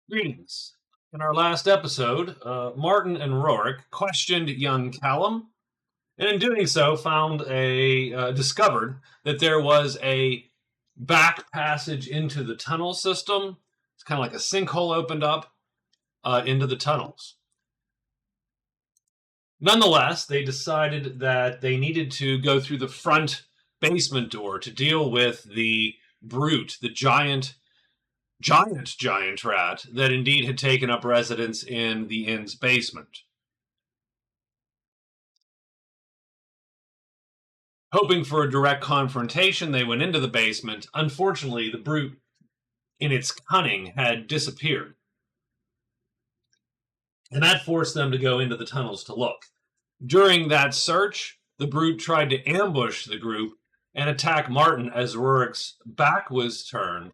Greetings. In our last episode, Martin and Rorik questioned young Callum, and in doing so, discovered that there was a back passage into the tunnel system. It's kind of like a sinkhole opened up into the tunnels. Nonetheless, they decided that they needed to go through the front basement door to deal with the brute, the giant rat that indeed had taken up residence in the inn's basement. Hoping for a direct confrontation, they went into the basement. Unfortunately, the brute, in its cunning, had disappeared. And that forced them to go into the tunnels to look. During that search, the brute tried to ambush the group and attack Martin as Rurik's back was turned.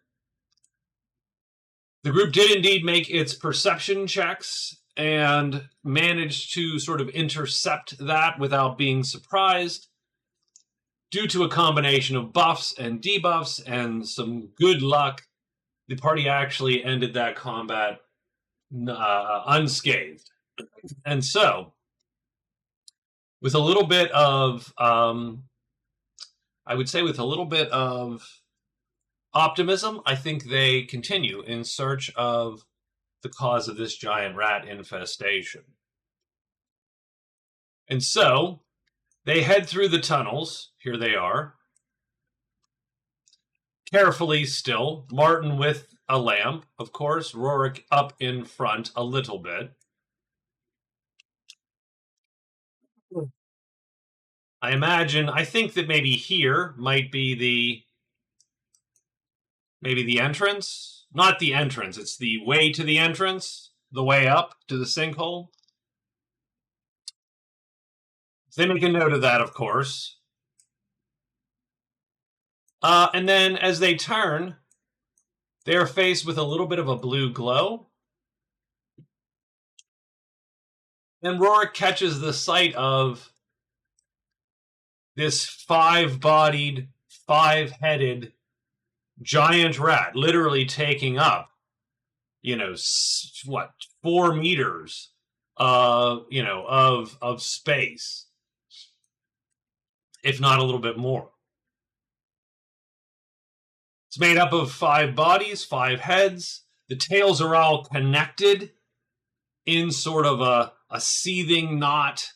The group did indeed make its perception checks and managed to sort of intercept that without being surprised. Due to a combination of buffs and debuffs and some good luck, the party actually ended that combat unscathed. And so, with a little bit of, I would say with a little bit of optimism, I think they continue in search of the cause of this giant rat infestation. And so, they head through the tunnels. Here they are. Carefully still, Martin with a lamp, of course, Rorik up in front a little bit. I think that maybe here might be the entrance. Not the entrance, it's the way to the entrance, the way up to the sinkhole. So they make a note of that, of course. And then as they turn, they are faced with a little bit of a blue glow. And Rorik catches the sight of this five-bodied, five-headed giant rat, literally taking up, 4 meters, of space, if not a little bit more. It's made up of 5 bodies, 5 heads. The tails are all connected in sort of a seething knot,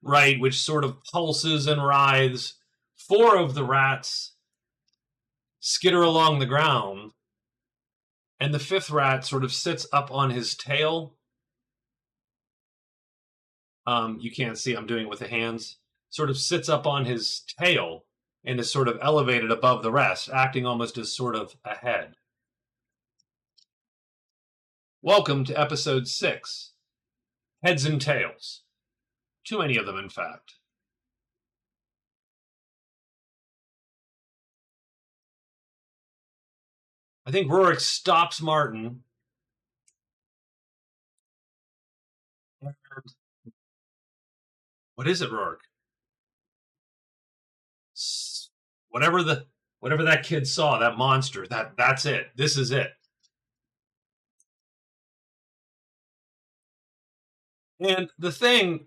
right, which sort of pulses and writhes. 4 of the rats skitter along the ground, and the 5th rat sort of sits up on his tail. You can't see, I'm doing it with the hands. Sort of sits up on his tail and is sort of elevated above the rest, acting almost as sort of a head. Welcome to episode 6, Heads and Tails. Too many of them, in fact. I think Rorik stops Martin. What is it, Rorik? Whatever that kid saw, that monster, that's it. This is it. And the thing,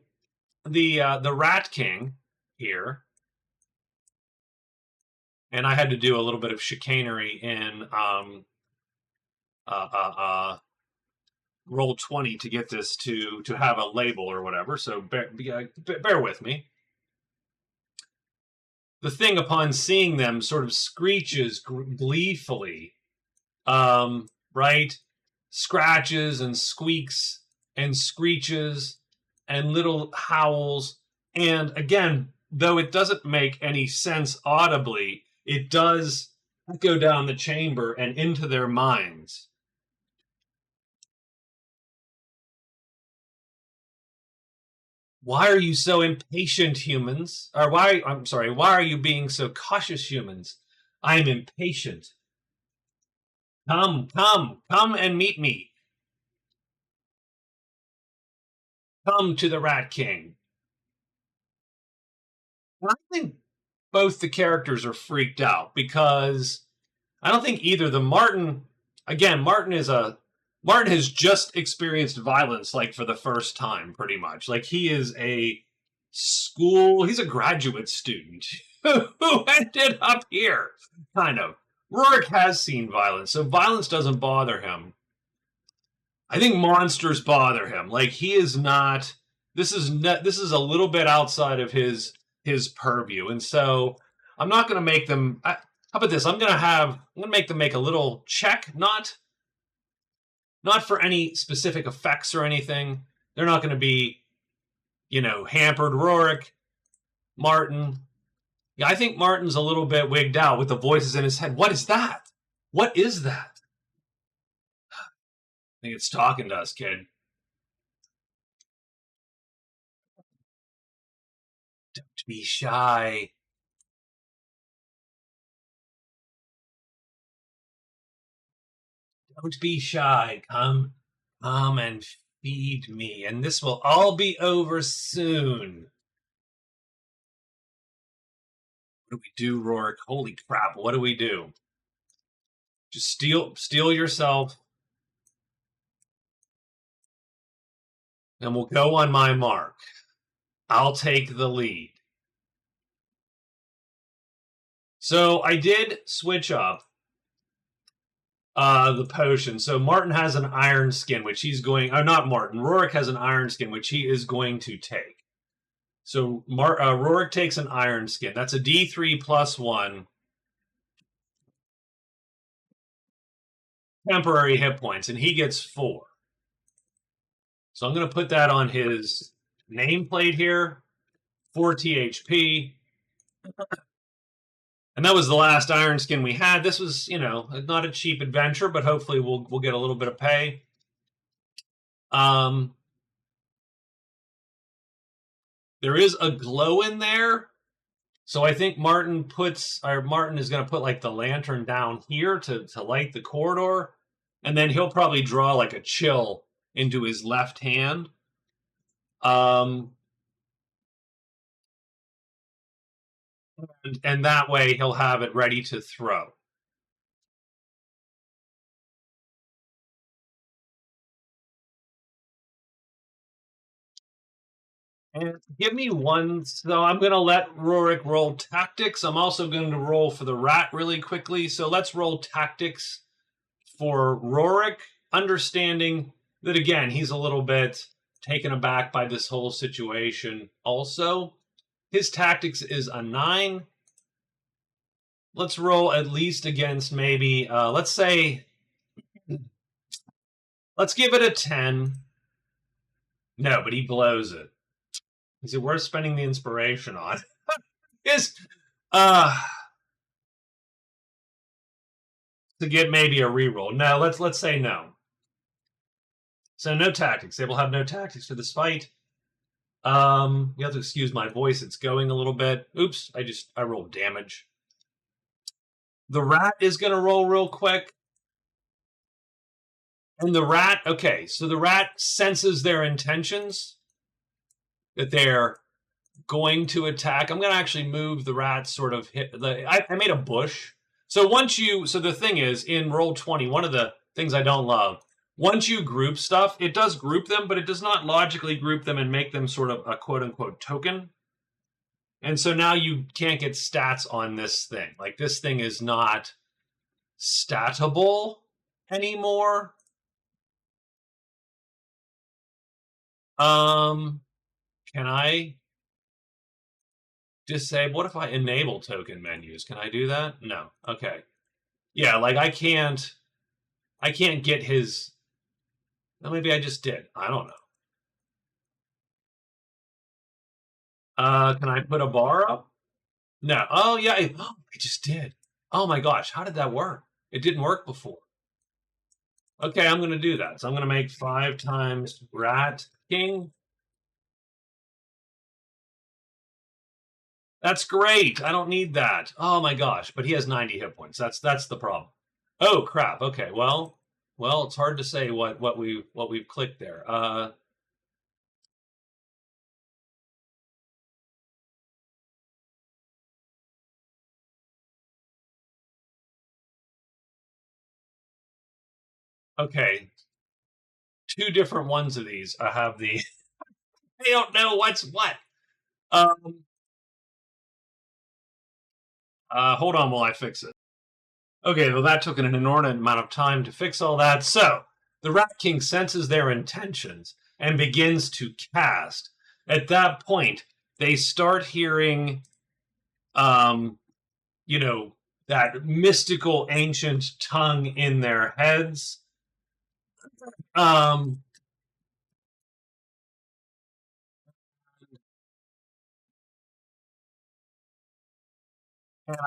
the Rat King here, and I had to do a little bit of chicanery in Roll20 to get this to have a label or whatever, so bear with me. The thing, upon seeing them, sort of screeches gleefully, right? Scratches and squeaks and screeches and little howls. And again, though it doesn't make any sense audibly, it does go down the chamber and into their minds. Why are you so impatient, humans? Or why are you being so cautious, humans? I am impatient. Come and meet me. Come to the Rat King. And I think both the characters are freaked out because I don't think either the Martin is a Martin has just experienced violence like for the first time, pretty much. Like he is he's a graduate student who ended up here, kind of. Rourke has seen violence, so violence doesn't bother him. I think monsters bother him. Like he is not. This is a little bit outside of his purview, and so I'm not going to make them. How about this? I'm going to make them make a little check, not for any specific effects or anything. They're not going to be, hampered. Rourke, Martin. Yeah, I think Martin's a little bit wigged out with the voices in his head. What is that? What is that? I think it's talking to us, kid. Don't be shy. Don't be shy. Come and feed me, and this will all be over soon. What do we do, Rourke? Holy crap! What do we do? Just steal yourself, and we'll go on my mark. I'll take the lead. So I did switch up the potion. So Martin has an iron skin, which he's going. Not Martin. Rourke has an iron skin, which he is going to take. So Rourke takes an iron skin. That's a D3 plus 1 temporary hit points, and he gets 4. So I'm going to put that on his nameplate here. 4 THP. And that was the last iron skin we had. This was, not a cheap adventure, but hopefully we'll get a little bit of pay. There is a glow in there. So I think Martin is going to put like the lantern down here to light the corridor. And then he'll probably draw like a chill into his left hand. And that way he'll have it ready to throw. And give me one. So I'm going to let Rurik roll tactics. I'm also going to roll for the rat really quickly. So let's roll tactics for Rurik, understanding that, again, he's a little bit taken aback by this whole situation. Also, his tactics is a 9. Let's roll at least against maybe, let's give it a 10. No, but he blows it. Is it worth spending the inspiration on? To get maybe a reroll. No, let's say no. So no tactics. They will have no tactics for this fight. You have to excuse my voice. It's going a little bit. Oops, I rolled damage. The rat is going to roll real quick. And the rat, okay, so the rat senses their intentions, that they're going to attack. I'm going to actually move the rat sort of I made a bush. So the thing is, in Roll20, one of the things I don't love, once you group stuff, it does group them, but it does not logically group them and make them sort of a quote-unquote token. And so now you can't get stats on this thing. Like, this thing is not statable anymore. Can I disable? What if I enable token menus? Can I do that? No. Okay. Yeah, like I can't get his. Well, maybe I just did. I don't know. Can I put a bar up? No. Oh yeah, I just did. Oh my gosh, how did that work? It didn't work before. Okay, I'm gonna do that. So I'm gonna make 5 times Rat King. That's great. I don't need that. Oh my gosh, but he has 90 hit points. That's the problem. Oh crap. Okay, well, it's hard to say what we've clicked there. Okay. two different ones of these. I have the. I don't know what's what. Hold on while I fix it. Okay, well, that took an inordinate amount of time to fix all that. So, the Rat King senses their intentions and begins to cast. At that point, they start hearing, you know, that mystical ancient tongue in their heads. And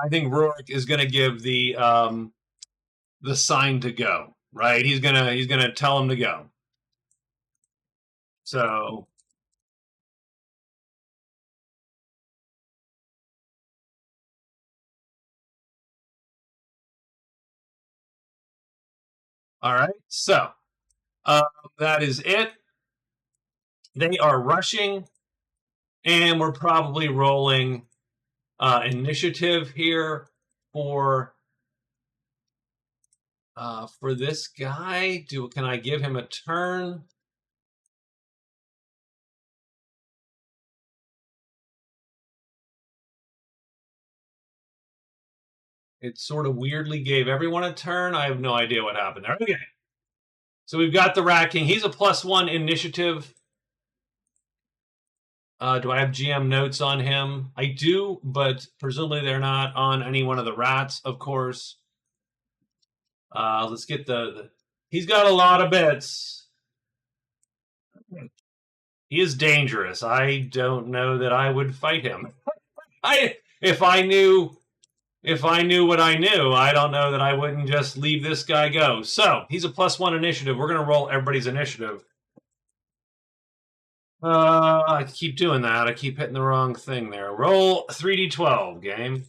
I think Rourke is going to give the sign to go. Right? He's gonna tell him to go. So, all right. So, that is it. They are rushing, and we're probably rolling initiative here for this guy. Can I give him a turn? It sort of weirdly gave everyone a turn. I have no idea what happened there. Okay. So we've got the Rat King. He's a +1 initiative. Do I have GM notes on him? I do, but presumably they're not on any one of the rats, of course. Let's get the he's got a lot of bits. He is dangerous. I don't know that I would fight him. If I knew what I knew, I don't know that I wouldn't just leave this guy go. So he's a +1 initiative. We're gonna roll everybody's initiative. I keep doing that. I keep hitting the wrong thing there. Roll 3d12, game.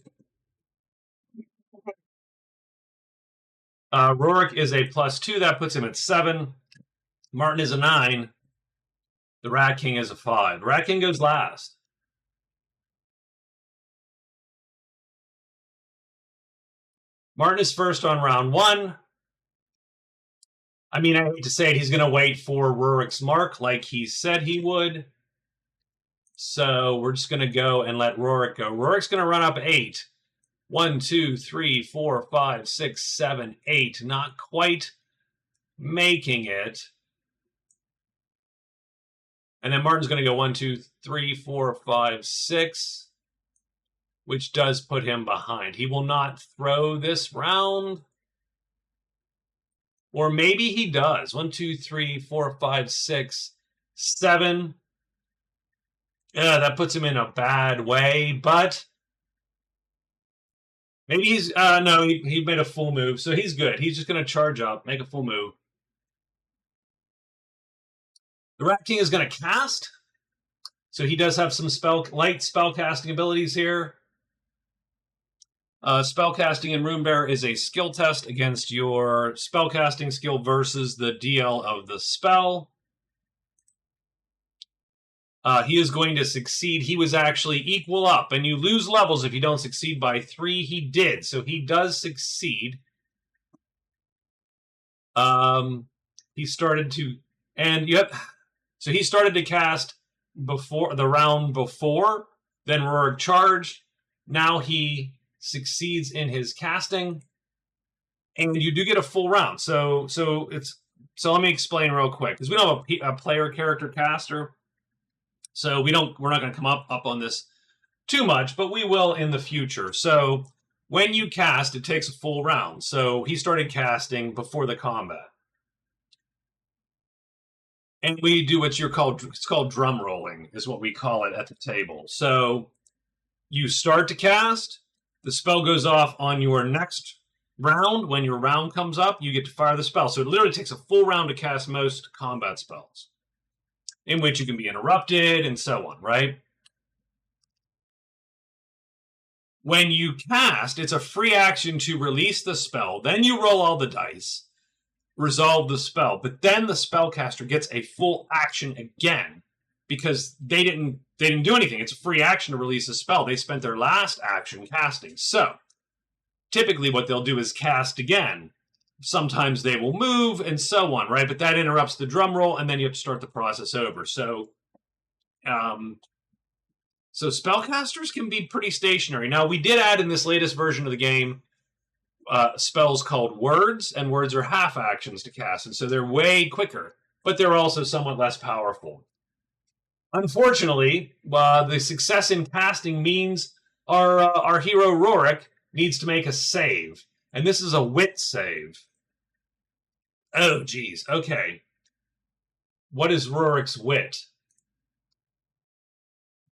Rourke is a +2. That puts him at 7. Martin is a 9. The Rat King is a 5. Rat King goes last. Martin is first on round 1. I mean, I hate to say it, he's going to wait for Rurek's mark like he said he would. So we're just going to go and let Rurik go. Rurik's going to run up 8. 1, 2, 3, 4, 5, 6, 7, 8. Not quite making it. And then Martin's going to go 1, 2, 3, 4, 5, 6, which does put him behind. He will not throw this round. Or maybe he does. 1, 2, 3, 4, 5, 6, 7. Yeah, that puts him in a bad way, but maybe he's no, he made a full move, so he's good. He's just gonna charge up, make a full move. The Rat King is gonna cast. So he does have some light spell casting abilities here. Spellcasting in Runebearer is a skill test against your spellcasting skill versus the DL of the spell. He is going to succeed. He was actually equal up, and you lose levels if you don't succeed by 3. He did, so he does succeed. He started to, and yep. So he started to cast before the round before. Then Rurik charged. Now he succeeds in his casting, and you do get a full round. So let me explain real quick, because we don't have a player character caster. So we're not going to come up on this too much, but we will in the future. So when you cast, it takes a full round. So he started casting before the combat. And we do it's called drum rolling, is what we call it at the table. So you start to cast, the spell goes off on your next round. When your round comes up, you get to fire the spell. So it literally takes a full round to cast most combat spells, in which you can be interrupted and so on, right? When you cast, it's a free action to release the spell. Then you roll all the dice, resolve the spell, but then the spellcaster gets a full action again because they didn't do anything. It's a free action to release a spell. They spent their last action casting. So typically what they'll do is cast again. sometimes they will move and so on, right? But that interrupts the drum roll, and then you have to start the process over. So spellcasters can be pretty stationary. Now, we did add in this latest version of the game spells called words, and words are half actions to cast, and so they're way quicker, but they're also somewhat less powerful. Unfortunately, the success in casting means our hero Rorik needs to make a save, and this is a wit save. Oh, geez. Okay. What is Rorik's wit?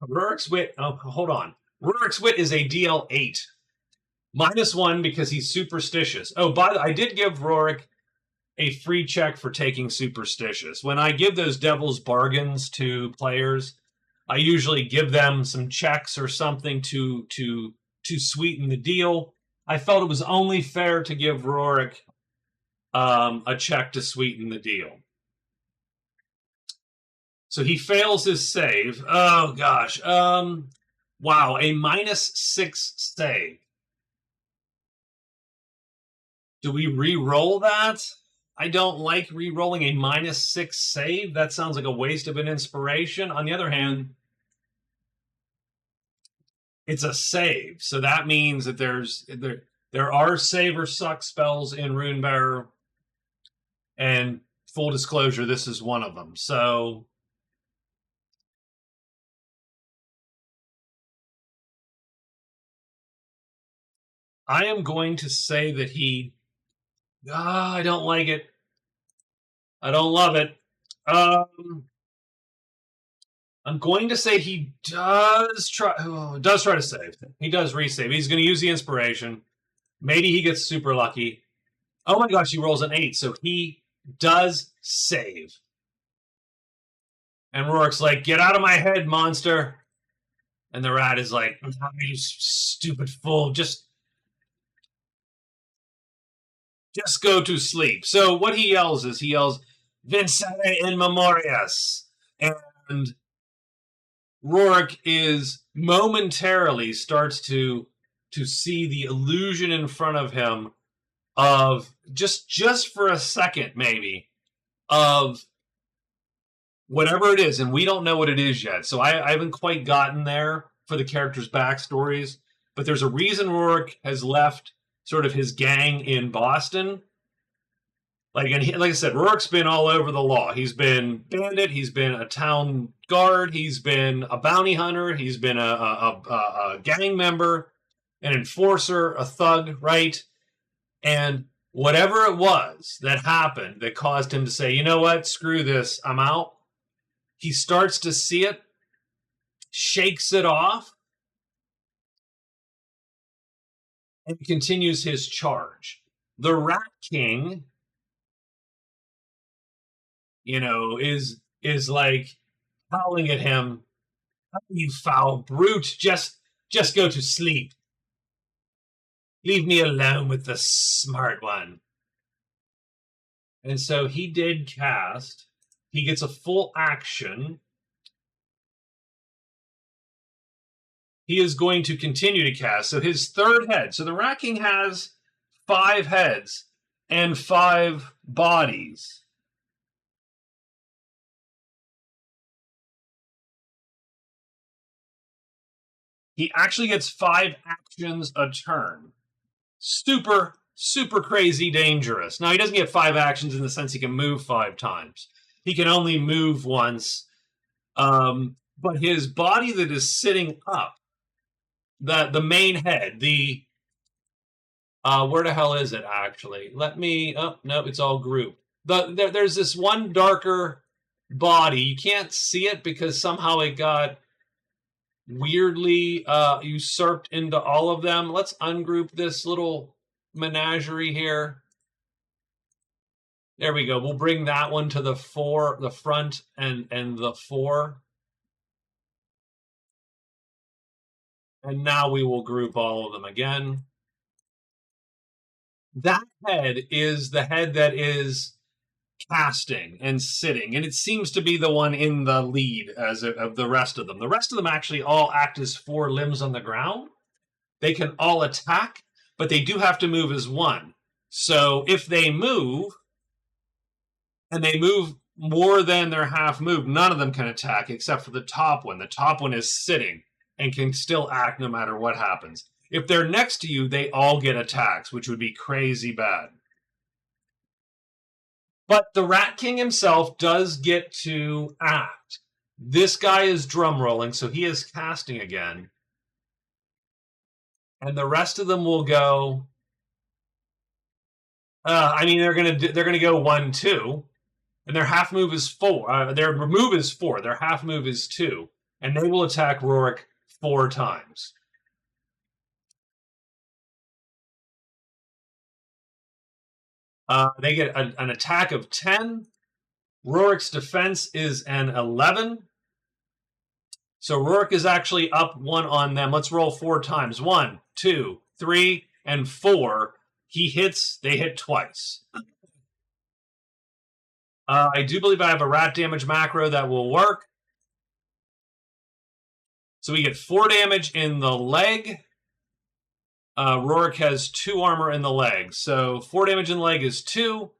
Rorik's wit. Oh, hold on. Rorik's wit is a DL 8. -1 because he's superstitious. Oh, I did give Rorik a free check for taking superstitious. When I give those devil's bargains to players, I usually give them some checks or something to sweeten the deal. I felt it was only fair to give Rorik a check to sweeten the deal. So he fails his save. Oh, gosh. Wow, a -6 save. Do we re-roll that? I don't like re-rolling a -6 save. That sounds like a waste of an inspiration. On the other hand, it's a save. So that means that there are save or suck spells in Runebearer. And full disclosure, this is one of them. So I am going to say that he... I don't like it. I don't love it. I'm going to say he does try to save. He does resave. He's going to use the inspiration. Maybe he gets super lucky. Oh my gosh, he rolls an 8, so he does save. And Rorik's like, "Get out of my head, monster." And the rat is like, "Oh, you stupid fool, just go to sleep." So what he yells is, "Vincere in memorias." And Rorik is momentarily starts to see the illusion in front of him of just for a second, maybe, of whatever it is, and we don't know what it is yet. So I haven't quite gotten there for the characters' backstories, but there's a reason Rorik has left sort of his gang in Boston. Like I said, Rorik's been all over the law. He's been bandit. He's been a town guard. He's been a bounty hunter. He's been a gang member, an enforcer, a thug, right? And whatever it was that happened that caused him to say, "You know what? Screw this. I'm out." He starts to see it, shakes it off, and continues his charge. The Rat King, is like howling at him, "Oh, you foul brute, just go to sleep. Leave me alone with the smart one." And so he did cast. He gets a full action. He is going to continue to cast. So his third head. So the Rat King has 5 heads and 5 bodies. He actually gets 5 actions a turn. Super crazy dangerous. Now, he doesn't get 5 actions in the sense he can move 5 times. He can only move once. But his body that is sitting up, the main head, where the hell is it, actually? No, it's all grouped. There's this one darker body. You can't see it because somehow it got weirdly usurped into all of them. Let's ungroup this little menagerie here. There we go. We'll bring that one to the front and the fore. And now we will group all of them again. That head is the head that is casting and sitting, and it seems to be the one in the lead of the rest of them. The rest of them actually all act as 4 limbs on the ground. They can all attack, but they do have to move as one. So if they move, and they move more than their half move, none of them can attack except for the top one. The top one is sitting and can still act no matter what happens. If they're next to you, they all get attacks, which would be crazy bad. But the Rat King himself does get to act. This guy is drum rolling, so he is casting again. And the rest of them will go. I mean, they're gonna go 1-2, and their half move is 4. Their move is 4. Their half move is 2, and they will attack Rorik 4 times. They get an attack of 10. Rorik's defense is an 11. So Rorik is actually up 1 on them. Let's roll 4 times. 1, 2, 3, and 4. He hits. They hit twice. I do believe I have a rat damage macro that will work. So we get 4 damage in the leg. Rorik has 2 armor in the leg. So 4 damage in the leg is 2.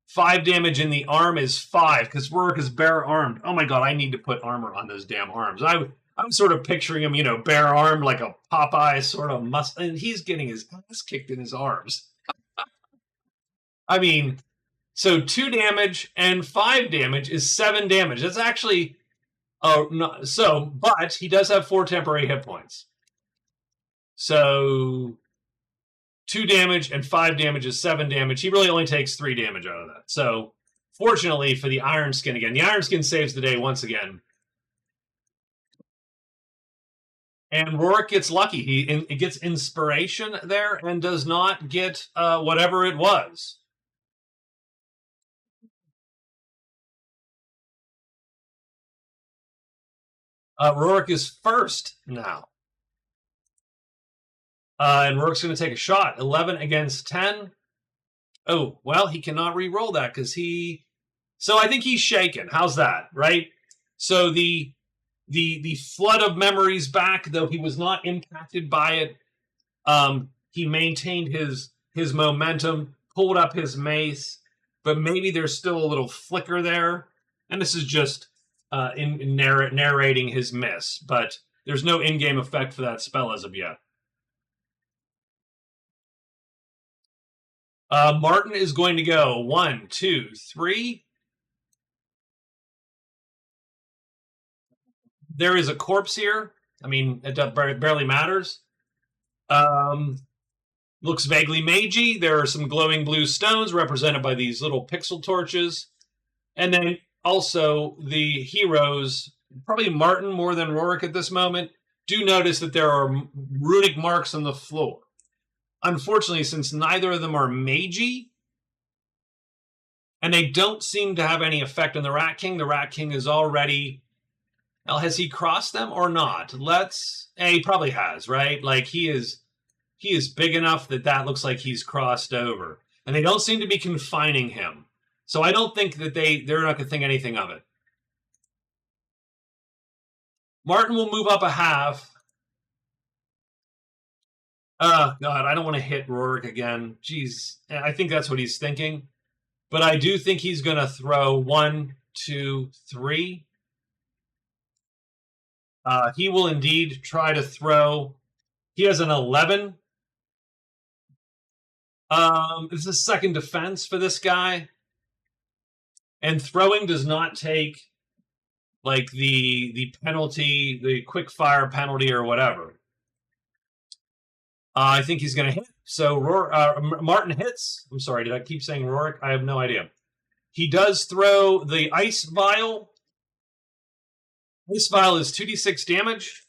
5 damage in the arm is 5, because Rorik is bare-armed. Oh my god, I need to put armor on those damn arms. I'm sort of picturing him, bare-armed like a Popeye sort of muscle, and he's getting his ass kicked in his arms. I mean, so 2 damage and 5 damage is 7 damage. That's actually... but he does have 4 temporary hit points. So 2 damage and 5 damage is 7 damage. He really only takes 3 damage out of that. So fortunately for the Iron Skin again, the Iron Skin saves the day once again. And Rorik gets lucky. He gets inspiration there and does not get whatever it was. Rorik is first now. And Rorik's going to take a shot. 11 against 10. Oh, well, he cannot re-roll that because he... So I think he's shaken. How's that, right? So the flood of memories back, though he was not impacted by it, he maintained his momentum, pulled up his mace, but maybe there's still a little flicker there. And this is just in narrating his miss, but there's no in-game effect for that spell as of yet. Martin is going to go 1, 2, 3. There is a corpse here. I mean, it barely matters. Looks vaguely magey. There are some glowing blue stones represented by these little pixel torches. And then also the heroes, probably Martin more than Rorik at this moment, do notice that there are runic marks on the floor. Unfortunately, since neither of them are magey, and they don't seem to have any effect on the Rat King is already... Well, has he crossed them or not? He probably has, right? Like, he is big enough that looks like he's crossed over. And they don't seem to be confining him. So I don't think that they're not going to think anything of it. Martin will move up a half. Oh, God, I don't want to hit Rorik again. Jeez, I think that's what he's thinking. But I do think he's going to throw 1, 2, 3. He will indeed try to throw. He has an 11. This is second defense for this guy. And throwing does not take, like, the penalty, the quick fire penalty or whatever. I think he's going to hit. So Martin hits. I'm sorry, did I keep saying Rorik? I have no idea. He does throw the Ice Vial. Ice Vial is 2d6 damage.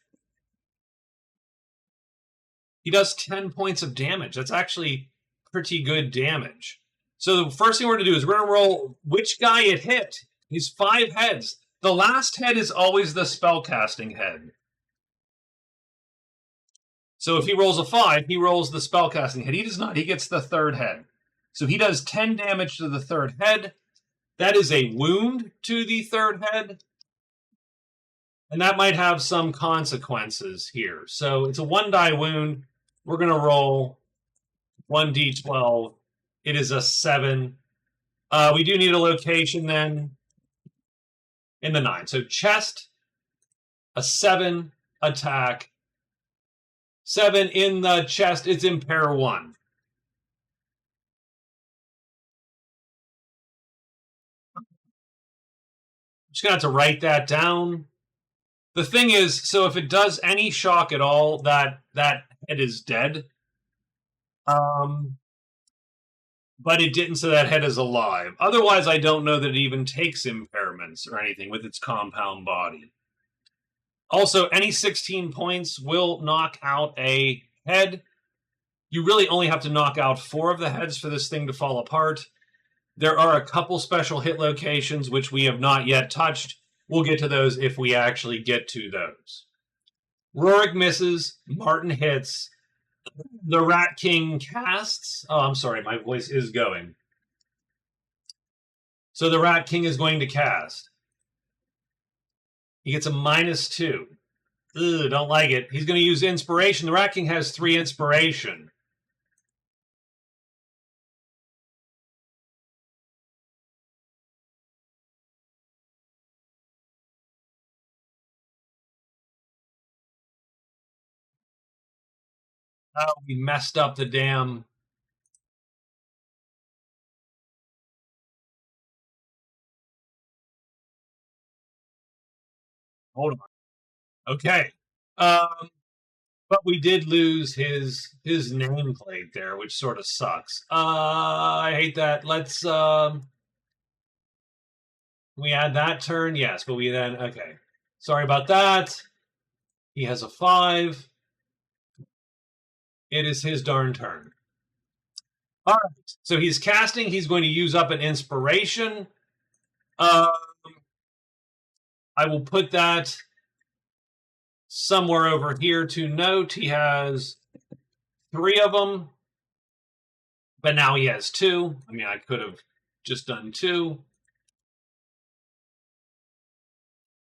He does 10 points of damage. That's actually pretty good damage. So the first thing we're going to do is we're going to roll which guy it hit. He's 5 heads. The last head is always the spellcasting head. So if he rolls a 5, he rolls the spellcasting head. He does not. He gets the 3rd head. So he does 10 damage to the 3rd head. That is a wound to the 3rd head. And that might have some consequences here. So it's a 1-die wound. We're going to roll 1d12 It is a 7. We do need a location then in the 9. So chest, a 7, attack. 7 in the chest. It's in pair 1. Just gonna have to write that down. The thing is, so if it does any shock at all, that head is dead. But it didn't, so that head is alive. Otherwise, I don't know that it even takes impairments or anything with its compound body. Also, any 16 points will knock out a head. You really only have to knock out 4 of the heads for this thing to fall apart. There are a couple special hit locations which we have not yet touched. We'll get to those if we actually get to those. Rurik misses. Martin hits. The Rat King casts. Oh, I'm sorry. My voice is going. So the Rat King is going to cast. He gets a -2. Ugh, don't like it. He's going to use Inspiration. The Rat King has 3 Inspiration. Oh, we messed up the damn... Hold on. Okay. But we did lose his nameplate there, which sort of sucks. I hate that. Let's... Can we add that turn? Yes, but we then... Okay. Sorry about that. He has a 5. It is his darn turn. All right. So he's casting. He's going to use up an Inspiration. I will put that somewhere over here to note. He has 3 of them, but now he has 2. I mean, I could have just done 2.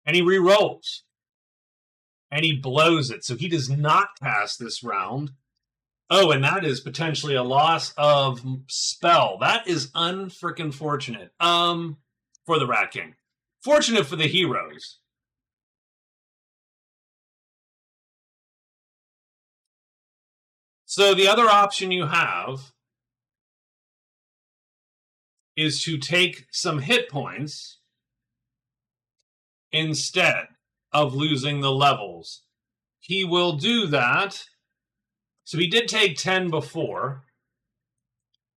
And he re-rolls. And he blows it. So he does not pass this round. Oh, and that is potentially a loss of spell. That is unfreaking fortunate. For the Rat King. Fortunate for the heroes. So the other option you have is to take some hit points instead of losing the levels. He will do that. So he did take 10 before.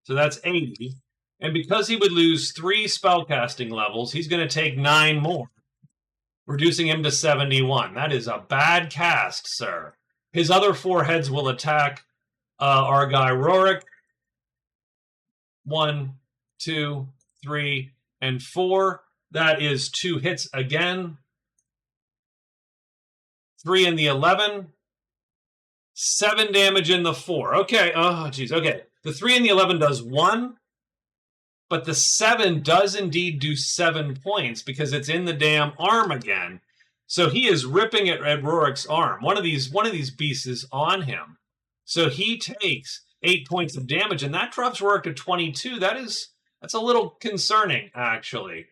So that's 80. And because he would lose 3 spellcasting levels, he's going to take 9 more, reducing him to 71. That is a bad cast, sir. His other 4 heads will attack our guy Rurik. 1, 2, 3, and 4. That is 2 hits again. 3 in the 11. 7 damage in the 4. Okay. Oh, jeez. Okay. The 3 in the 11 does 1. But the 7 does indeed do 7 points because it's in the damn arm again. So he is ripping at Rurik's arm. One of these beasts is on him. So he takes 8 points of damage, and that drops Rurik to 22. That's a little concerning, actually.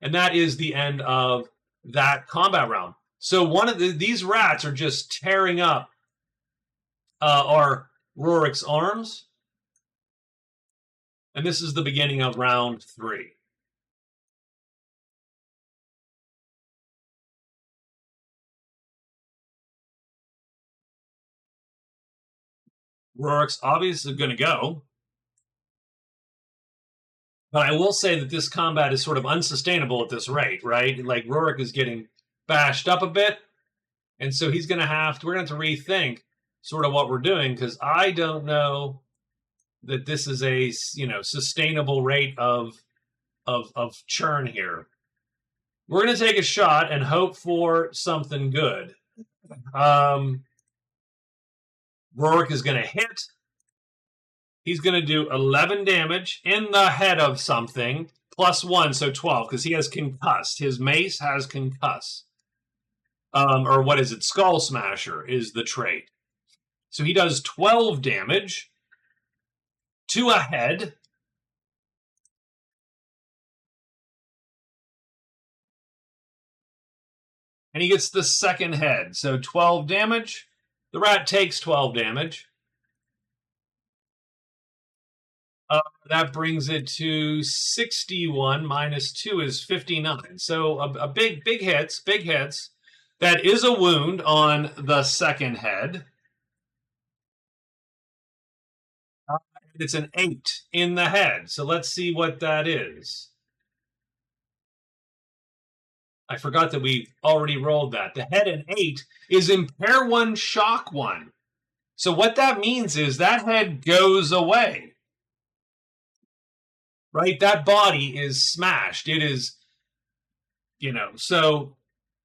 And that is the end of that combat round. So these rats are just tearing up our Rurik's arms. And this is the beginning of round 3. Rurik's obviously going to go. But I will say that this combat is sort of unsustainable at this rate, right? Like, Rurik is getting bashed up a bit. And so we're going to have to rethink sort of what we're doing, because I don't know that this is a, sustainable rate of churn here. We're going to take a shot and hope for something good. Rurik is going to hit. He's going to do 11 damage in the head of something, +1, so 12, because he has concussed. His mace has concuss. Or what is it? Skull Smasher is the trait. So he does 12 damage to a head. And he gets the second head. So 12 damage. The rat takes 12 damage. That brings it to 61 minus 2 is 59. So a big hits. That is a wound on the second head. It's an 8 in the head. So let's see what that is. I forgot that we already rolled that. The head and 8 is impair 1, shock 1. So what that means is that head goes away. Right? That body is smashed. It is, so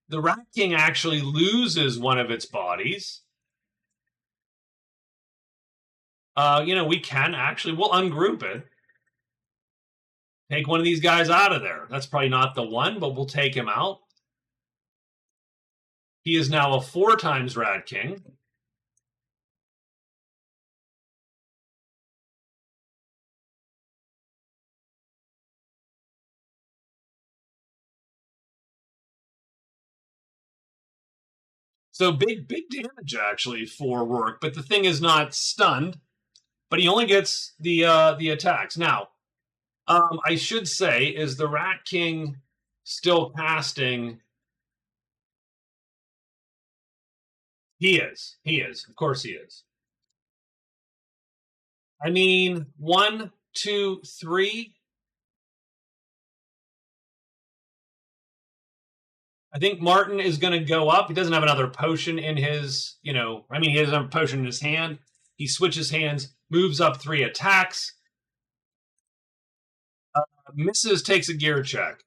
the Rat King actually loses one of its bodies. We can actually, we'll ungroup it. Take one of these guys out of there. That's probably not the one, but we'll take him out. He is now a 4 times Rat King. So big damage actually for Rourke, but the thing is not stunned, but he only gets the attacks. Now, I should say, is the Rat King still casting? He is. Of course he is. I mean, 1, 2, 3. I think Martin is going to go up. He doesn't have another potion in his, he doesn't have a potion in his hand. He switches hands, moves up 3 attacks. Misses, takes a gear check.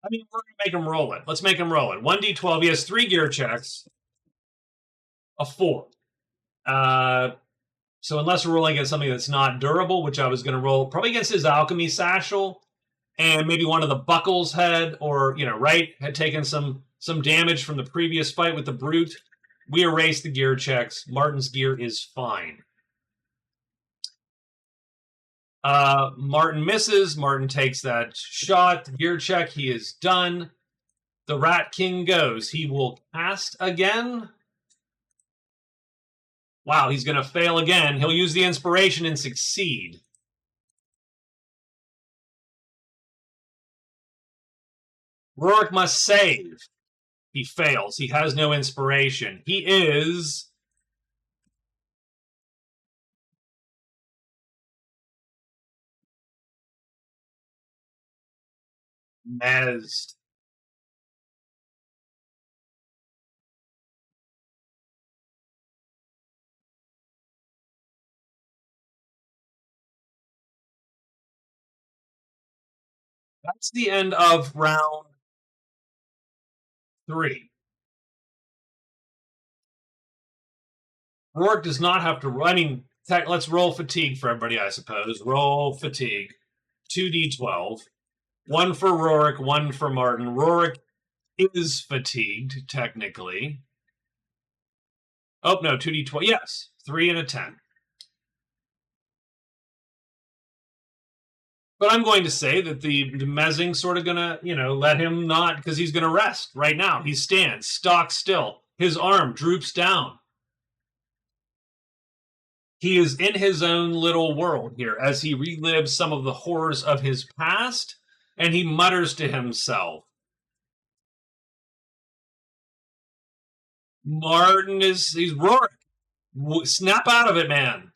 I mean, we're going to make him roll it. Let's make him roll it. 1d12. He has 3 gear checks. A 4. So unless we're rolling against something that's not durable, which I was going to roll probably against his alchemy satchel, and maybe one of the buckles had, or had taken some damage from the previous fight with the brute. We erase the gear checks. Martin's gear is fine. Martin misses. Martin takes that shot. The gear check. He is done. The Rat King goes. He will cast again. Wow, he's going to fail again. He'll use the inspiration and succeed. Rourke must save. He fails. He has no inspiration. He is mezzed. That's the end of round 3. Rourke does not have to. I mean, let's roll fatigue for everybody, I suppose. Roll fatigue. 2d12. 1 for Rourke, 1 for Martin. Rourke is fatigued, technically. Oh, no, 2d12. Yes, 3 and a 10. But I'm going to say that the mezzing sort of going to, let him not, because he's going to rest right now. He stands stock still. His arm droops down. He is in his own little world here as he relives some of the horrors of his past, and he mutters to himself. Martin he's roaring. Snap out of it, man.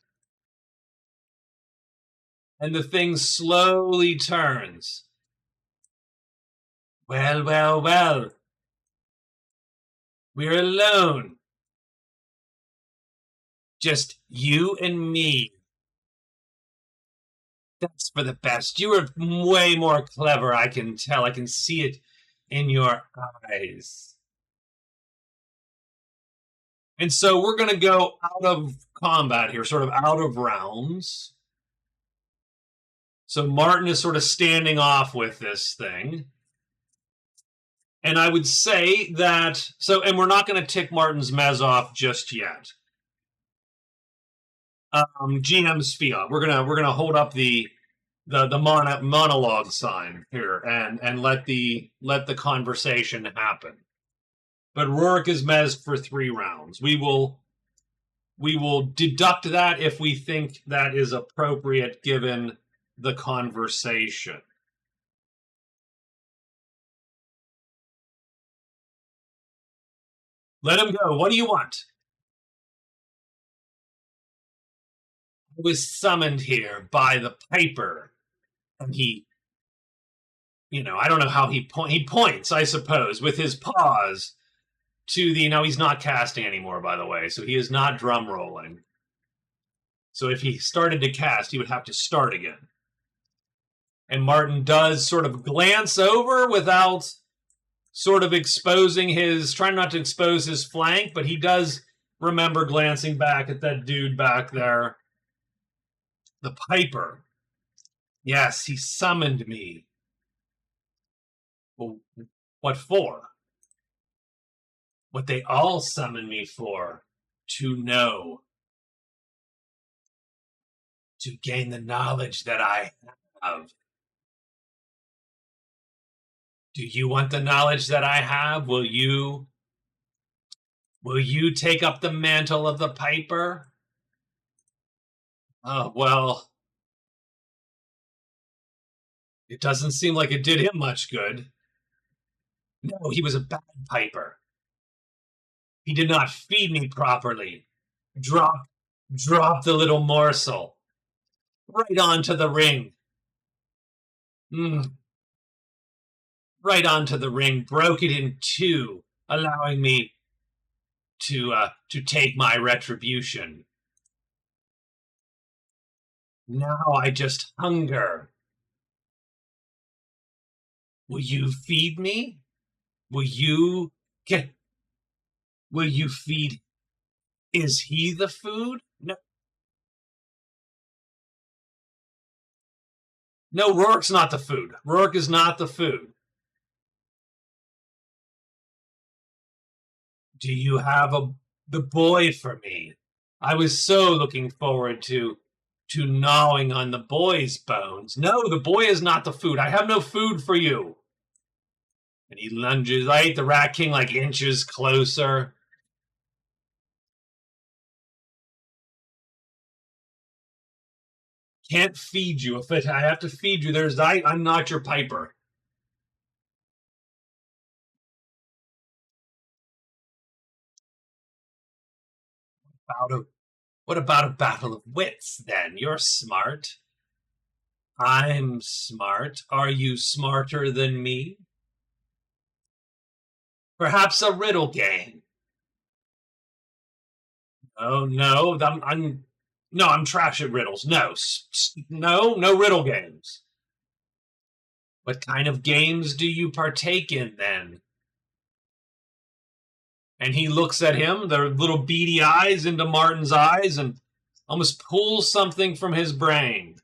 And the thing slowly turns. Well, well, well. We're alone. Just you and me. That's for the best. You are way more clever, I can tell. I can see it in your eyes. And so we're going to go out of combat here, sort of out of rounds. So Martin is sort of standing off with this thing. And I would say that, and we're not going to tick Martin's mez off just yet. GM's fiat. We're gonna hold up the monologue sign here and let the conversation happen. But Rurik is mez for 3 rounds. We will deduct that if we think that is appropriate given the conversation. Let him go. What do you want? I was summoned here by the Piper. And he, I don't know how he points, I suppose, with his paws to the, he's not casting anymore, by the way, so he is not drum rolling. So if he started to cast, he would have to start again. And Martin does sort of glance over without sort of trying not to expose his flank, but he does remember glancing back at that dude back there. The Piper. Yes, he summoned me. Well, what for? What they all summoned me for. To know. To gain the knowledge that I have. Do you want the knowledge that I have? Will you take up the mantle of the Piper? Oh, well, it doesn't seem like it did him much good. No, he was a bad Piper. He did not feed me properly. Drop the little morsel. Right onto the ring. Right onto the ring, broke it in 2, allowing me to take my retribution. Now I just hunger. Will you feed me? Will you feed? Is he the food? No, Rorik's not the food. Rorik is not the food. Do you have the boy for me? I was so looking forward to gnawing on the boy's bones. No, the boy is not the food. I have no food for you. And he lunges. I ate the Rat King like inches closer. Can't feed you. I have to feed you, I'm not your Piper. What about a battle of wits, then? You're smart. I'm smart. Are you smarter than me? Perhaps a riddle game. Oh, no. I'm trash at riddles. No riddle games. What kind of games do you partake in, then? And he looks at him, their little beady eyes into Martin's eyes, and almost pulls something from his brain.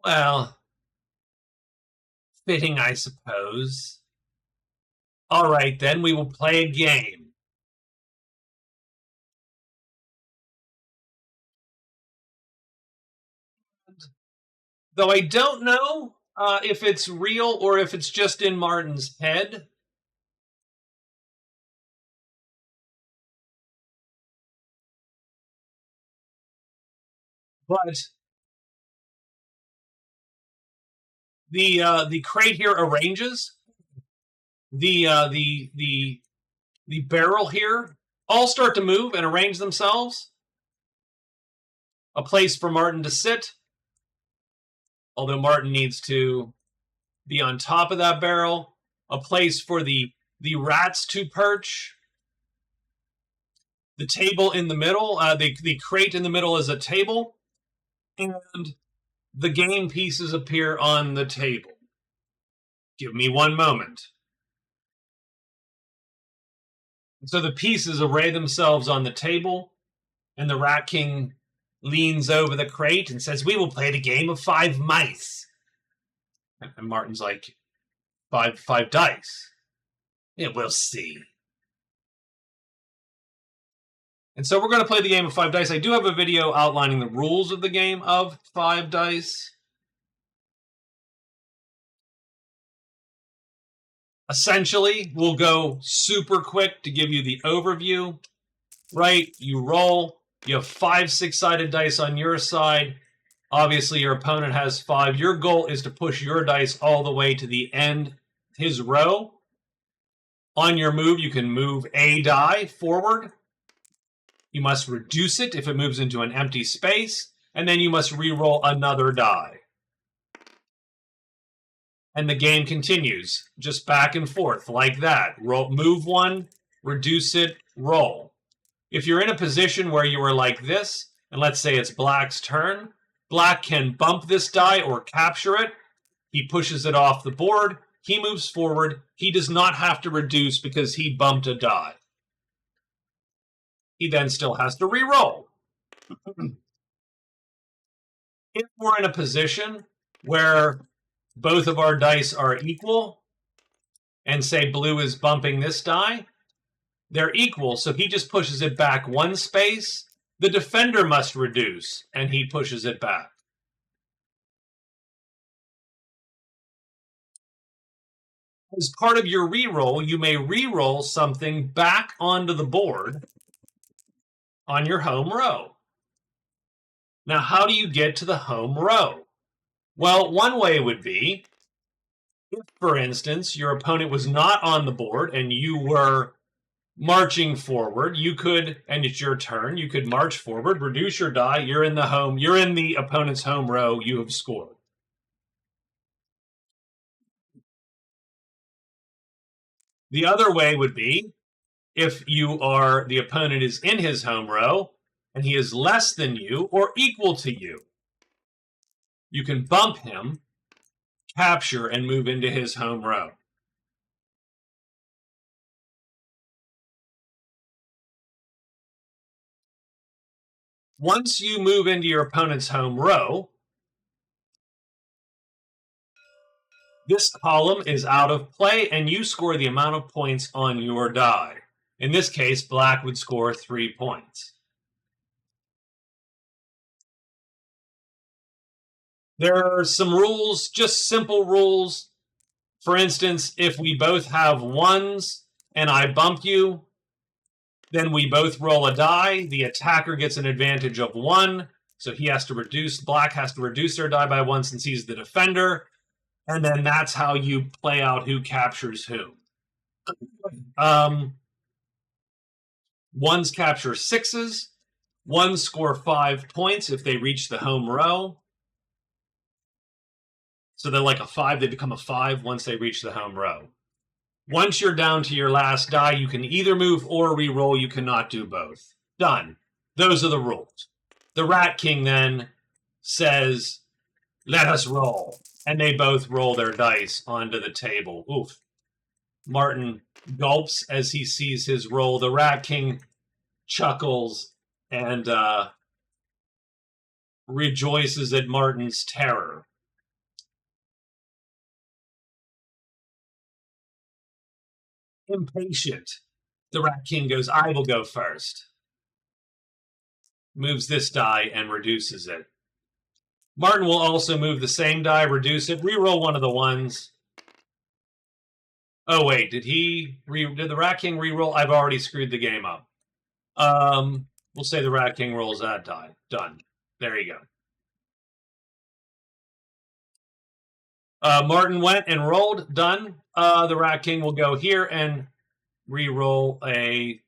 Well, fitting, I suppose. All right, then, we will play a game. Though I don't know if it's real or if it's just in Martin's head. But the crate here arranges. The barrel here all start to move and arrange themselves. A place for Martin to sit. Although Martin needs to be on top of that barrel. A place for the rats to perch. The table in the middle, the crate in the middle is a table. And the game pieces appear on the table. Give me one moment. So the pieces array themselves on the table, and the Rat King leans over the crate and says, "We will play the game of 5 mice." And Martin's like, five dice. Yeah, we'll see. And so we're going to play the game of 5 dice. I do have a video outlining the rules of the game of 5 dice. Essentially, we'll go super quick to give you the overview. Right, you roll. You have 5 6-sided dice on your side. Obviously, your opponent has 5. Your goal is to push your dice all the way to the end, his row. On your move, you can move a die forward. You must reduce it if it moves into an empty space, and then you must re-roll another die. And the game continues, just back and forth, like that. Roll, move one, reduce it, roll. If you're in a position where you are like this, and let's say it's Black's turn, Black can bump this die or capture it. He pushes it off the board. He moves forward. He does not have to reduce because he bumped a die. He then still has to re-roll. If we're in a position where both of our dice are equal, and say Blue is bumping this die, they're equal, so he just pushes it back 1 space. The defender must reduce, and he pushes it back. As part of your re-roll, you may re-roll something back onto the board on your home row. Now, how do you get to the home row? Well, one way would be, if, for instance, your opponent was not on the board and you were marching forward, you could, and it's your turn, you could march forward, reduce your die, you're in the opponent's home row, you have scored. The other way would be, if the opponent is in his home row, and he is less than you or equal to you, you can bump him, capture, and move into his home row. Once you move into your opponent's home row, this column is out of play, and you score the amount of points on your die. In this case, Black would score 3 points. There are some rules, just simple rules. For instance, if we both have 1s and I bump you, then we both roll a die. The attacker gets an advantage of 1, so he has to reduce. Black has to reduce their die by 1 since he's the defender. And then that's how you play out who captures who. 1s capture 6s. 1s score 5 points if they reach the home row. So they're like a 5. They become a 5 once they reach the home row. Once you're down to your last die, you can either move or re-roll. You cannot do both. Done. Those are the rules. The Rat King then says, "Let us roll." And they both roll their dice onto the table. Oof. Martin gulps as he sees his roll. The Rat King chuckles and rejoices at Martin's terror. Impatient, the Rat King goes, "I will go first." Moves this die and reduces it. Martin will also move the same die, reduce it, re-roll one of the 1s. Oh, wait, did the Rat King re-roll? I've already screwed the game up. We'll say the Rat King rolls that die. Done. There you go. Martin went and rolled. Done. The Rat King will go here and re-roll a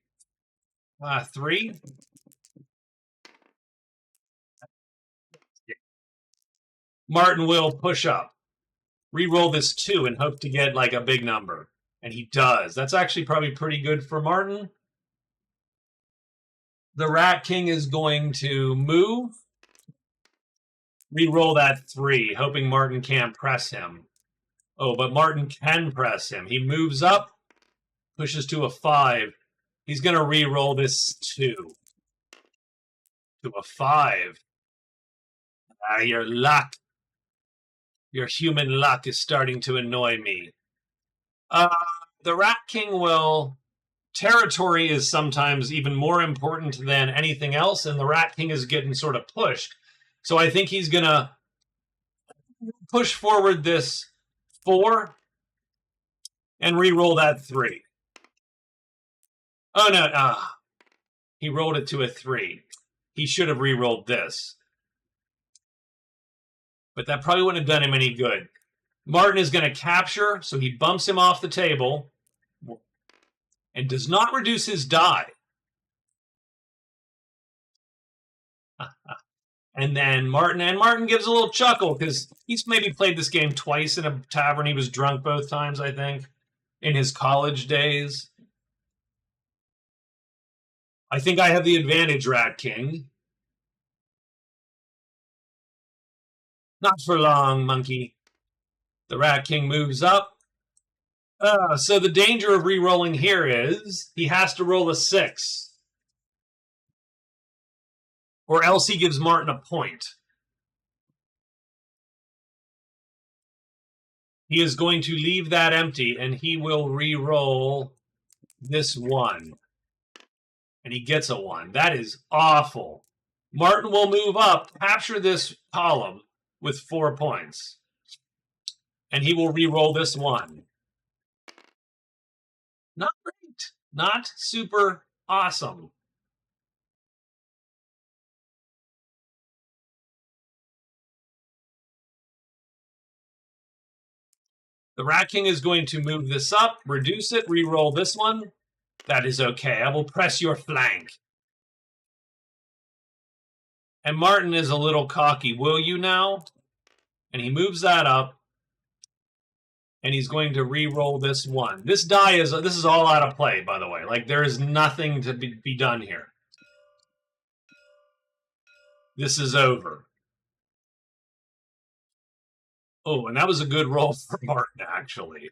3. Martin will push up. Re-roll this 2 and hope to get like a big number. And he does. That's actually probably pretty good for Martin. The Rat King is going to move. Re-roll that 3, hoping Martin can't press him. Oh, but Martin can press him. He moves up, pushes to a 5. He's going to re-roll this 2 to a 5. Your luck. Your human luck is starting to annoy me. The Rat King will. Territory is sometimes even more important than anything else, and the Rat King is getting sort of pushed. So I think he's going to push forward this 4 and re-roll that 3. Oh, no. He rolled it to a 3. He should have re-rolled this. But that probably wouldn't have done him any good. Martin is going to capture, so he bumps him off the table and does not reduce his die. And then Martin gives a little chuckle because he's maybe played this game twice in a tavern. He was drunk both times, I think, in his college days. I think I have the advantage, Rat King. Not for long, monkey. The Rat King moves up. So the danger of re-rolling here is he has to roll a 6. Or else he gives Martin a point. He is going to leave that empty, and he will re-roll this 1. And he gets a 1. That is awful. Martin will move up, capture this column with 4 points. And he will re-roll this 1. Not great. Not super awesome. The Rat King is going to move this up, reduce it, re-roll this 1. That is okay. I will press your flank. And Martin is a little cocky. Will you now? And he moves that up. And he's going to re-roll this 1. This is all out of play, by the way. Like, there is nothing to be done here. This is over. Oh, and that was a good roll for Martin, actually.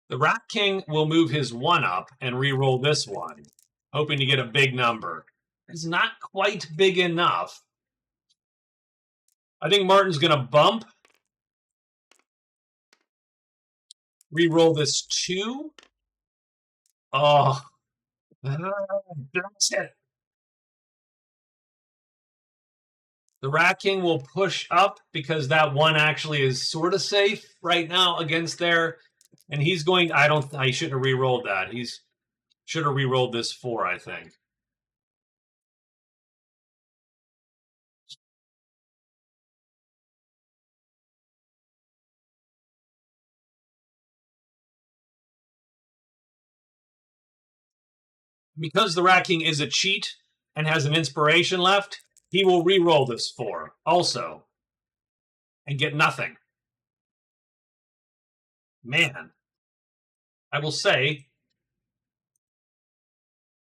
The Rat King will move his 1 up and re-roll this 1, hoping to get a big number. It's not quite big enough. I think Martin's going to bump. Re-roll this 2. Oh, that's it. The Rat King will push up because that 1 actually is sort of safe right now against there. And he's going. I shouldn't have re-rolled that. He's should have re-rolled this 4, I think. Because the Rat King is a cheat and has an inspiration left, he will re-roll this 4 also and get nothing. Man, I will say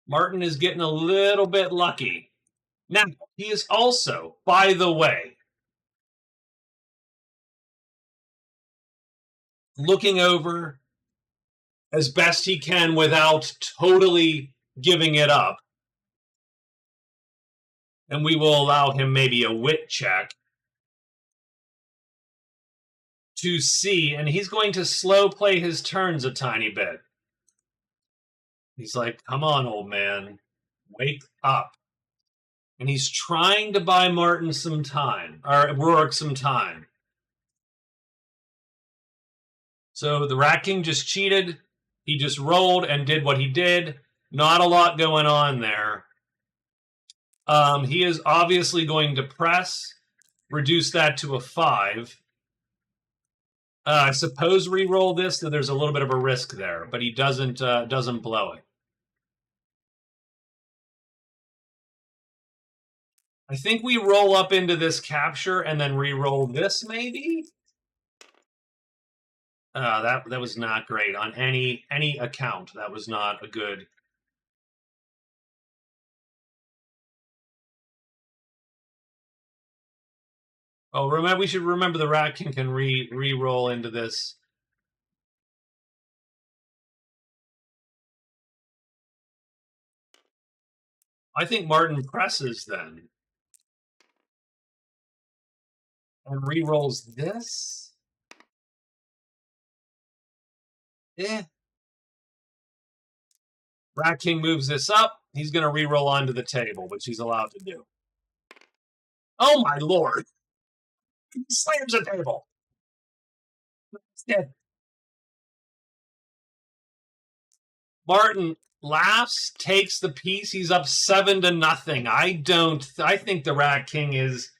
Martin is getting a little bit lucky. Now, he is also, by the way, looking over as best he can without totally giving it up. And we will allow him maybe a wit check to see, and he's going to slow play his turns a tiny bit. He's like, come on, old man, wake up. And he's trying to buy Martin some time, or Rourke some time. So the Rat King just cheated. He just rolled and did what he did. Not a lot going on there. He is obviously going to press, reduce that to a 5. I suppose re-roll this, so there's a little bit of a risk there, but he doesn't blow it. I think we roll up into this capture and then re-roll this, maybe? That was not great on any account. That was not a good. Oh, remember, we should remember the Rat King can re-roll into this. I think Martin presses then. and re-rolls this. Rat King moves this up. He's going to re-roll onto the table, which he's allowed to do. Oh my lord! He slams the table. It's dead. Martin laughs, takes the piece. He's up 7-0. I think the Rat King is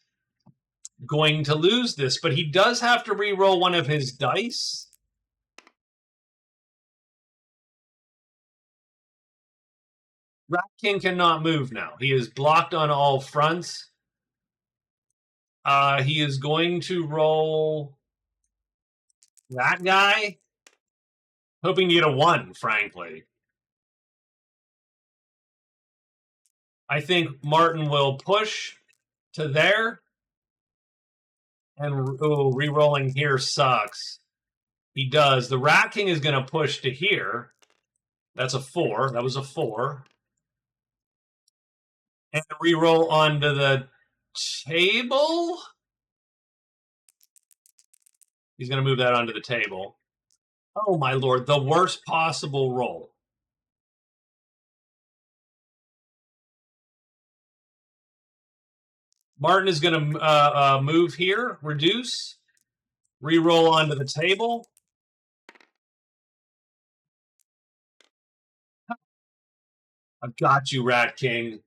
going to lose this, but he does have to re-roll one of his dice. Rat King cannot move now. He is blocked on all fronts. He is going to roll that guy, hoping to get a 1, frankly. I think Martin will push to there. And re-rolling here sucks. He does. The Rat King is going to push to here. That's a 4. That was a 4. And re-roll onto the table. He's going to move that onto the table. Oh, my lord. The worst possible roll. Martin is going to move here, reduce, re-roll onto the table. I've got you, Rat King.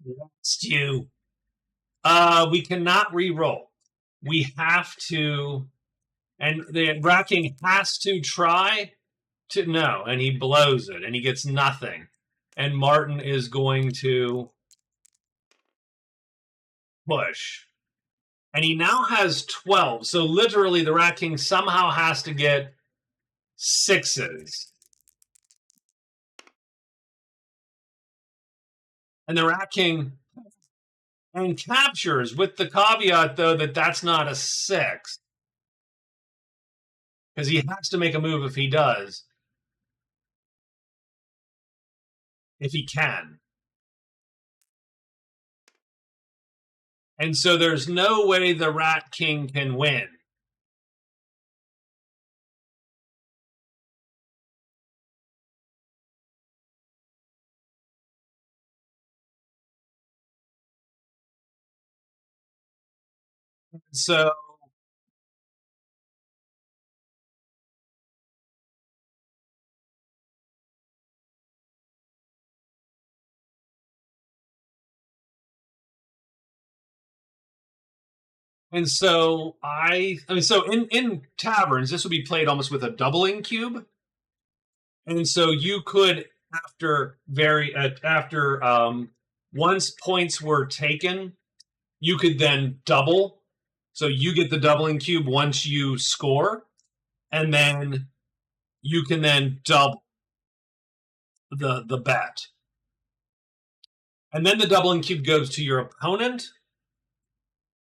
Lost you. We cannot re-roll. We have to, and the Rat King has to try to, no, and he blows it, and he gets nothing. And Martin is going to push. And he now has 12. So literally the Rat King somehow has to get 6s. And the Rat King and captures, with the caveat, though, that that's not a 6. Because he has to make a move if he does. If he can. And so there's no way the Rat King can win. So so in taverns, this would be played almost with a doubling cube. And so you could, once points were taken, you could then double. So you get the doubling cube once you score, and then you can then double the bet. And then the doubling cube goes to your opponent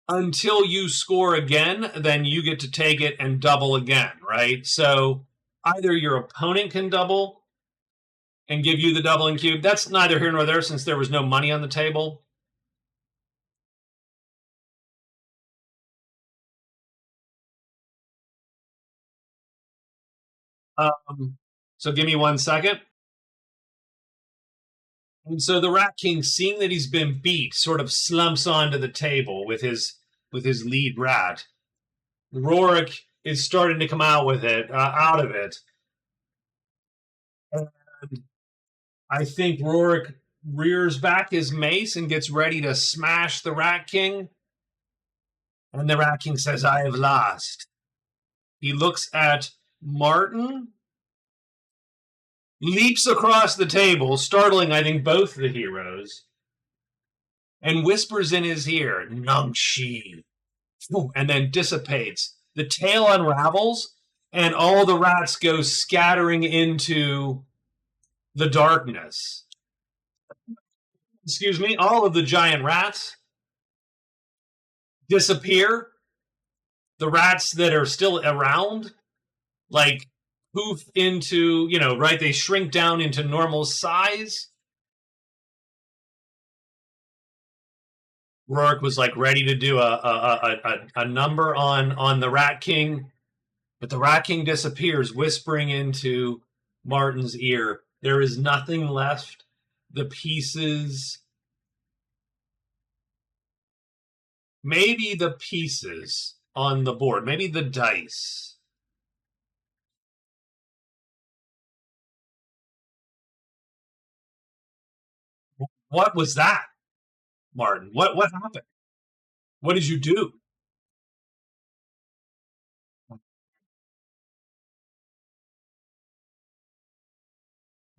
until you score again. Then you get to take it and double again, right? So either your opponent can double and give you the doubling cube. That's neither here nor there since there was no money on the table. So give me 1 second. And so the Rat King, seeing that he's been beat, sort of slumps onto the table with his lead rat. Rorik is starting to come out of it. And I think Rorik rears back his mace and gets ready to smash the Rat King. And the Rat King says, "I have lost." He looks at Martin, leaps across the table, startling, I think, both the heroes, and whispers in his ear, "Nungshi," and then dissipates. The tail unravels, and all the rats go scattering into the darkness. Excuse me, all of the giant rats disappear. The rats that are still around, like, poof into, right, they shrink down into normal size. Rourke was like ready to do a number on the Rat King, but the Rat King disappears, whispering into Martin's ear, "There is nothing left. The pieces, maybe the pieces on the board, maybe the dice." What was that, Martin? What happened? What did you do?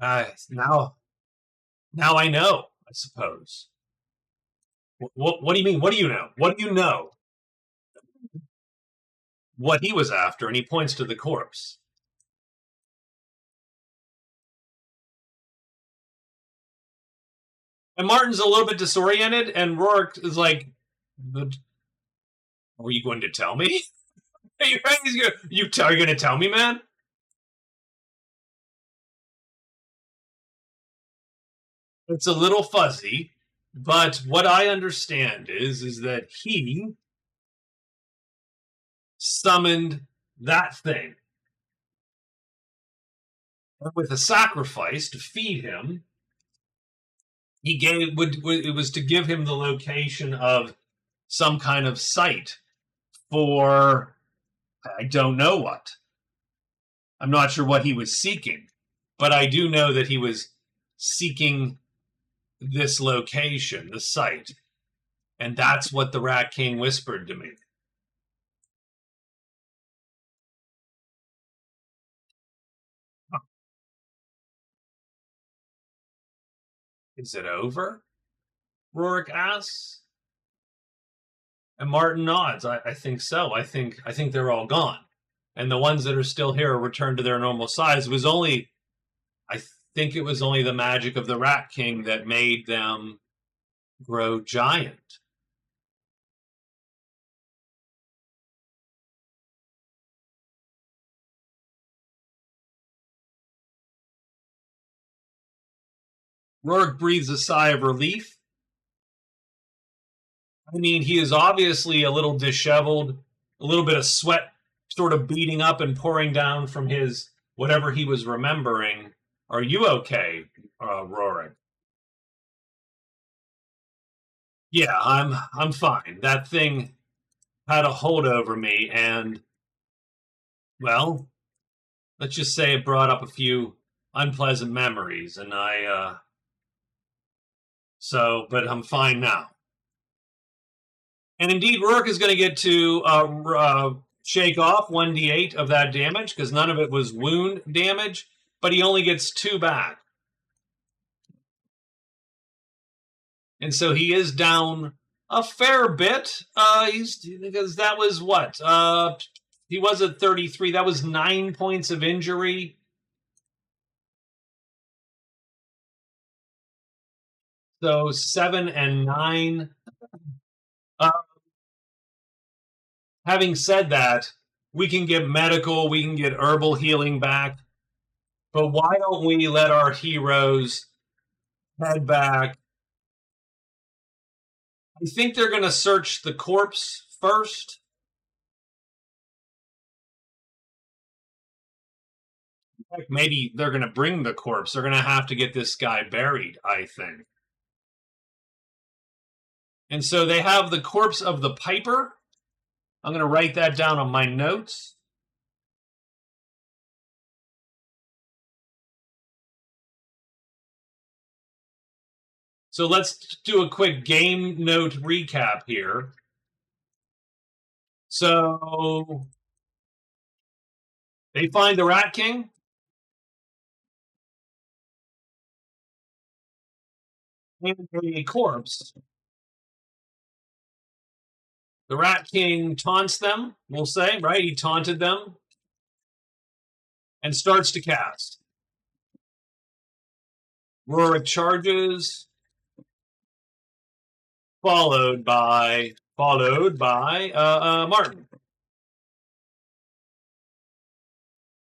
Now I know. I suppose. What do you mean? What do you know? What do you know? What he was after, and he points to the corpse. And Martin's a little bit disoriented, and Rourke is like, "Are you going to tell me? Are you going to tell me, man?" It's a little fuzzy, but what I understand is that he summoned that thing with a sacrifice to feed him. He gave it was to give him the location of some kind of site for I don't know what. I'm not sure what he was seeking, but I do know that he was seeking this location, the site, and that's what the Rat King whispered to me. Is it over? Rourke asks. And Martin nods. I think so. I think they're all gone. And the ones that are still here are returned to their normal size. It was only I think it was only the magic of the Rat King that made them grow giant. Rourke breathes a sigh of relief. I mean, he is obviously a little disheveled, a little bit of sweat sort of beating up and pouring down from his whatever he was remembering. Are you okay, Rourke? Yeah, I'm fine. That thing had a hold over me, and well, let's just say it brought up a few unpleasant memories, and but I'm fine now. And indeed, Rourke is going to get to shake off 1d8 of that damage because none of it was wound damage, but he only gets 2 back. And so he is down a fair bit. Because that was what? He was at 33. That was 9 points of injury. So 7 and 9. Having said that, we can get medical, we can get herbal healing back, but why don't we let our heroes head back? I think they're going to search the corpse first. Maybe they're going to bring the corpse. They're going to have to get this guy buried, I think. And so they have the corpse of the Piper. I'm going to write that down on my notes. So let's do a quick game note recap here. So they find the Rat King. And a corpse. The Rat King taunts them, we'll say, right? He taunted them and starts to cast. Rorik charges, followed by Martin.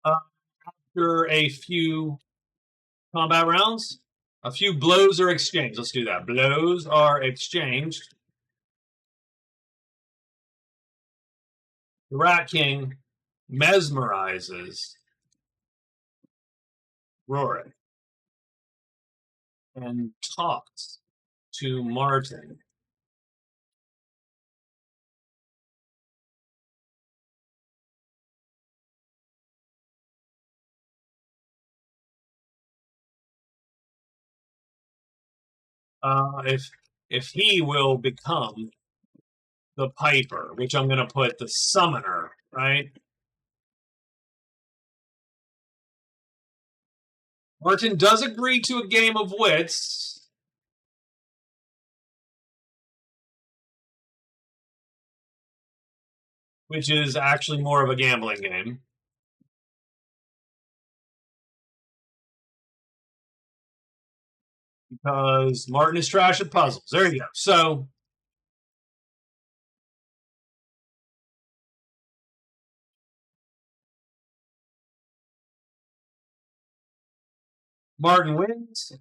After a few combat rounds, a few blows are exchanged. Let's do that. Blows are exchanged. The Rat King mesmerizes Rorik and talks to Martin. If he will become the Piper, which I'm going to put the Summoner, right? Martin does agree to a game of wits. Which is actually more of a gambling game. Because Martin is trash at puzzles. There you go. So Martin wins.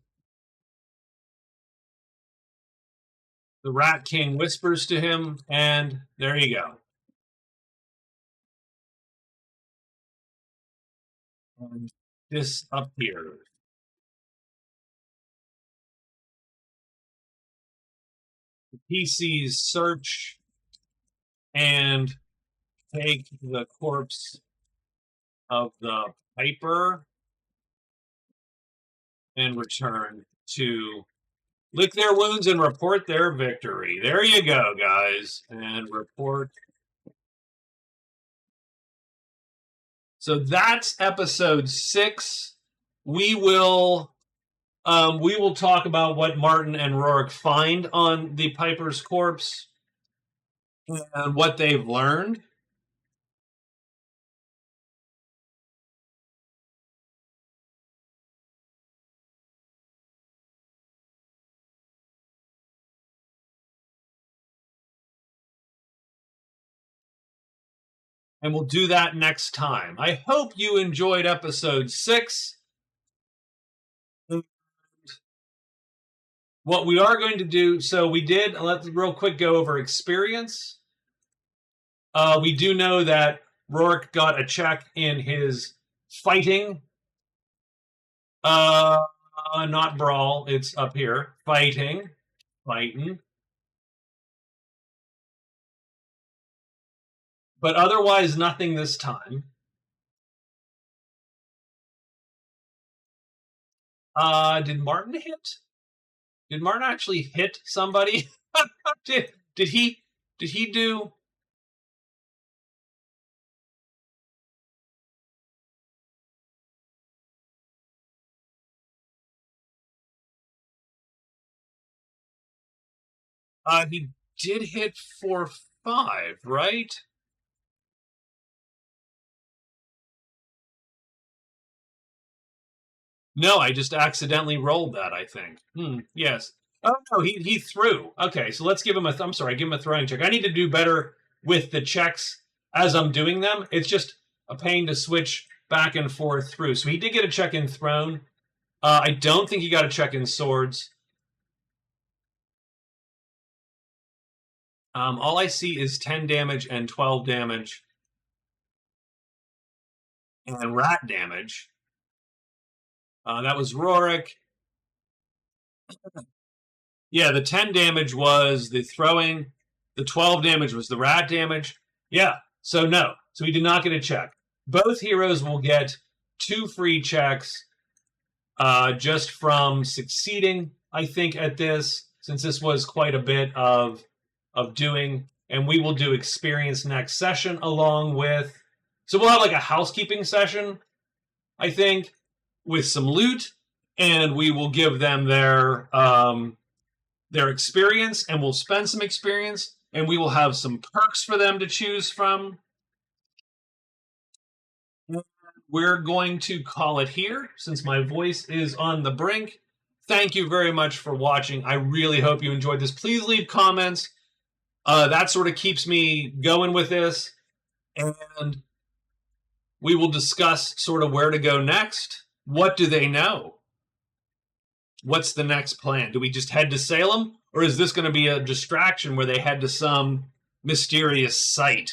The Rat King whispers to him, and there you go. And this appears. The PCs search and take the corpse of the Piper and return to lick their wounds and report their victory. There you go, guys. And report. So that's episode 6. We will talk about what Martin and Rorik find on the Piper's corpse and what they've learned. And we'll do that next time. I hope you enjoyed episode 6. What we are going to do, so we did, let's real quick go over experience. We do know that Rorik got a check in his fighting. Not brawl, it's up here. Fighting. But otherwise, nothing this time. Did Martin hit? Did Martin actually hit somebody? did he do? He did hit for 5, right? No, I just accidentally rolled that, I think. Yes. Oh, no, he threw. Okay, so let's give him I'm sorry, give him a throwing check. I need to do better with the checks as I'm doing them. It's just a pain to switch back and forth through. So he did get a check in thrown. I don't think he got a check in swords. All I see is 10 damage and 12 damage. And rat damage. That was Rorik. Yeah, the 10 damage was the throwing. The 12 damage was the rat damage. Yeah, so no. So he did not get a check. Both heroes will get 2 free checks just from succeeding, I think, at this, since this was quite a bit of doing. And we will do experience next session along with... So we'll have like a housekeeping session, I think, with some loot, and we will give them their experience, and we'll spend some experience, and we will have some perks for them to choose from. We're going to call it here, since my voice is on the brink. Thank you very much for watching. I really hope you enjoyed this. Please leave comments. That sort of keeps me going with this, and we will discuss sort of where to go next. What do they know? What's the next plan? Do we just head to Salem? Or is this going to be a distraction where they head to some mysterious site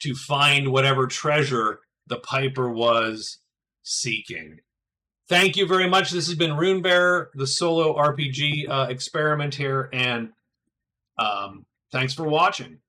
to find whatever treasure the Piper was seeking. Thank you very much. This has been Runebearer, the solo RPG experiment here, and thanks for watching.